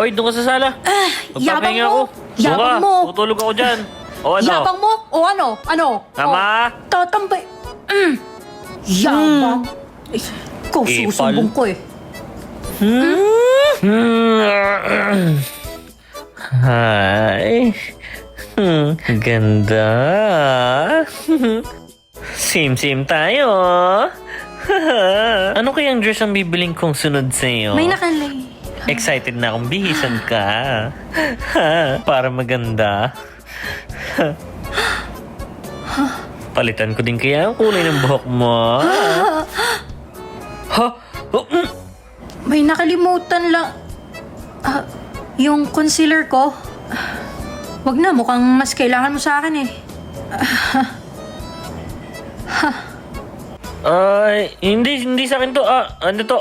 Oy, doon ka sa sala. Yabang Magpapahinga mo. ako. Yabang Doon ka. mo. Tutulog ako dyan. O ano? Yabang mo? O ano? Ano? Tama. O, tatambay. Yabang. Ay, ikaw susumbong ko eh. Hi. Ganda. Same tayo. Ano kayang dress ang bibiling kong sunod sa'yo? May nakalay. Excited na akong bihisan ka. Para maganda. Palitan ko din kaya ang kulay ng buhok mo. Ha? Oh, May nakalimutan lang. Yung concealer ko. Wag na, mukhang mas kailangan mo sa akin eh. hindi sa akin to. Ano to?